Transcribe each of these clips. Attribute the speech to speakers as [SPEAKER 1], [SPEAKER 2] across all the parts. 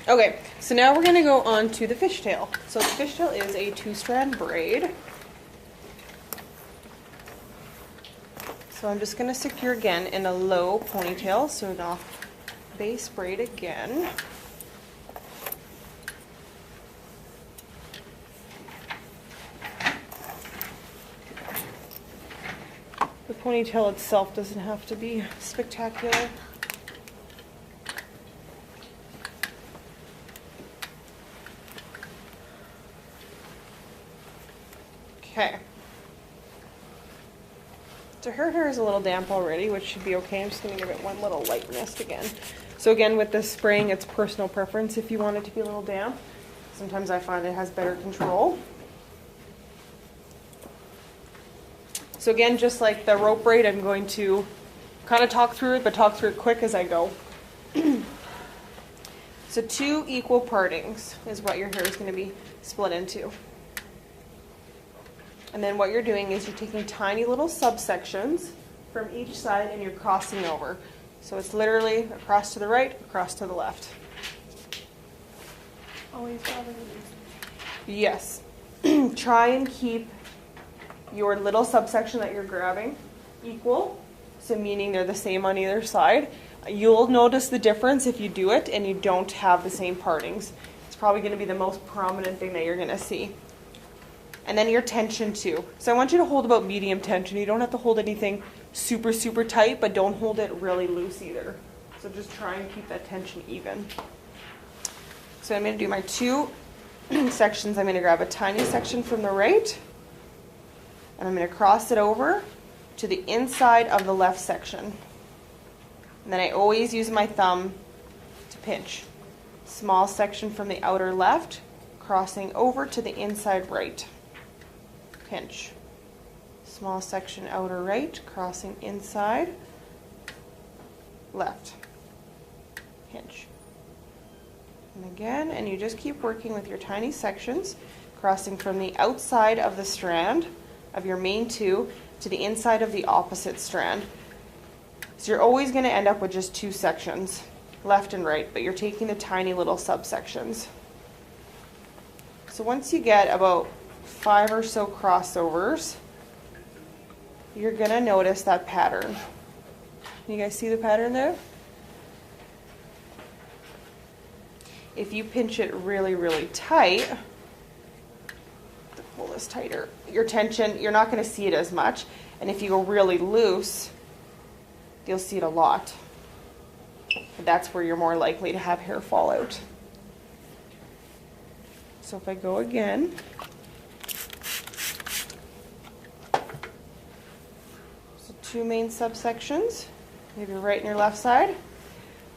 [SPEAKER 1] Okay, so now we're going to go on to the fishtail. So the fishtail is a 2-strand braid. So I'm just going to secure again in a low ponytail, so an off base braid again. The ponytail itself doesn't have to be spectacular. Okay. So her hair is a little damp already, which should be okay. I'm just going to give it one little light mist again. So again, with this spraying, it's personal preference if you want it to be a little damp. Sometimes I find it has better control. So again, just like the rope braid, I'm going to kind of talk through it, but talk through it quick as I go. So 2 equal partings is what your hair is going to be split into. And then what you're doing is you're taking tiny little subsections from each side and you're crossing over. So it's literally across to the right, across to the left.
[SPEAKER 2] Always rather than
[SPEAKER 1] Yes. Try and keep your little subsection that you're grabbing equal, so meaning they're the same on either side. You'll notice the difference if you do it and you don't have the same partings. It's probably going to be the most prominent thing that you're going to see. And then your tension too. So I want you to hold about medium tension. You don't have to hold anything super, super tight, but don't hold it really loose either. So just try and keep that tension even. So I'm going to do my 2 sections. I'm going to grab a tiny section from the right, and I'm going to cross it over to the inside of the left section. And then I always use my thumb to pinch. Small section from the outer left, crossing over to the inside right. Pinch. Small section outer right, crossing inside left. Pinch. And again, and you just keep working with your tiny sections, crossing from the outside of the strand of your main 2 to the inside of the opposite strand. So you're always going to end up with just 2 sections, left and right, but you're taking the tiny little subsections. So once you get about 5 or so crossovers, you're going to notice that pattern. You guys see the pattern there? If you pinch it really, really tight, to pull this tighter, your tension, you're not going to see it as much. And if you go really loose, you'll see it a lot. That's where you're more likely to have hair fall out. So if I go again, so 2 main subsections, maybe right and your left side.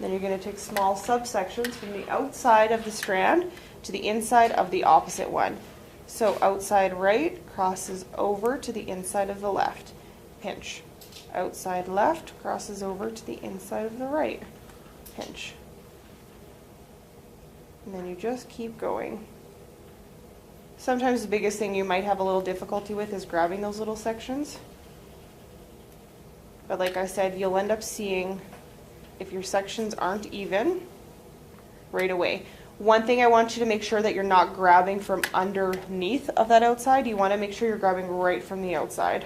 [SPEAKER 1] Then you're going to take small subsections from the outside of the strand to the inside of the opposite one. So outside right crosses over to the inside of the left. Pinch. Outside left crosses over to the inside of the right. Pinch. And then you just keep going. Sometimes the biggest thing you might have a little difficulty with is grabbing those little sections. But like I said, you'll end up seeing if your sections aren't even right away. One thing I want you to make sure that you're not grabbing from underneath of that outside. You want to make sure you're grabbing right from the outside,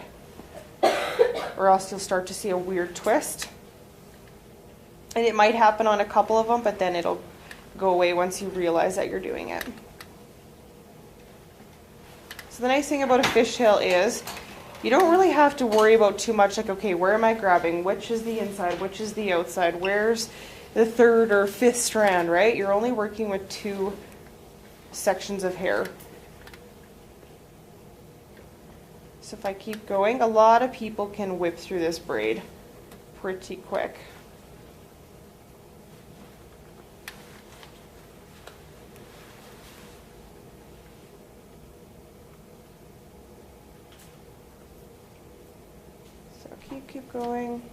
[SPEAKER 1] or else you'll start to see a weird twist. And it might happen on a couple of them, but then it'll go away once you realize that you're doing it. So the nice thing about a fishtail is you don't really have to worry about too much, like, okay, where am I grabbing? Which is the inside? Which is the outside? Where's the 3rd or 5th strand, right? You're only working with 2 sections of hair. So if I keep going, a lot of people can whip through this braid pretty quick. Keep going.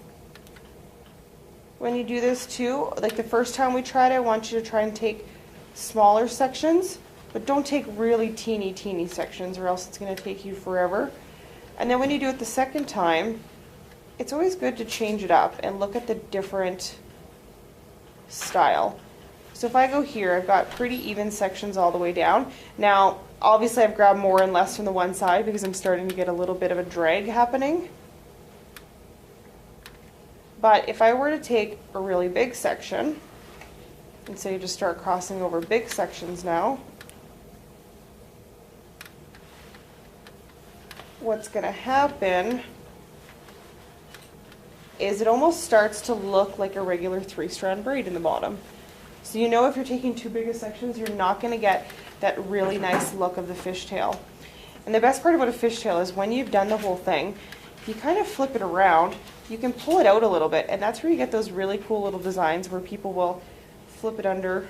[SPEAKER 1] When you do this too, like the first time we tried it, I want you to try and take smaller sections, but don't take really teeny sections, or else it's going to take you forever. And then when you do it the second time, it's always good to change it up and look at the different style. So if I go here, I've got pretty even sections all the way down. Now, obviously I've grabbed more and less from the one side because I'm starting to get a little bit of a drag happening. But if I were to take a really big section, and so you just start crossing over big sections now, what's going to happen is it almost starts to look like a regular 3-strand braid in the bottom. So you know if you're taking too big of sections, you're not going to get that really nice look of the fishtail. And the best part about a fishtail is when you've done the whole thing, if you kind of flip it around, you can pull it out a little bit, and that's where you get those really cool little designs where people will flip it under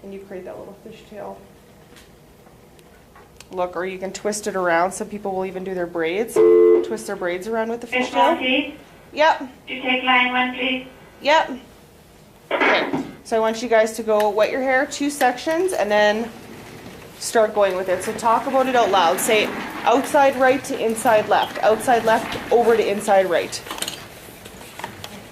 [SPEAKER 1] and you create that little fishtail look, or you can twist it around. Some people will even do their braids, twist their braids around with the fishtail. Yep.
[SPEAKER 2] Do you take line 1, please?
[SPEAKER 1] Yep. Okay, so I want you guys to go wet your hair 2 sections and then start going with it. So talk about it out loud. Say outside right to inside left, outside left over to inside right.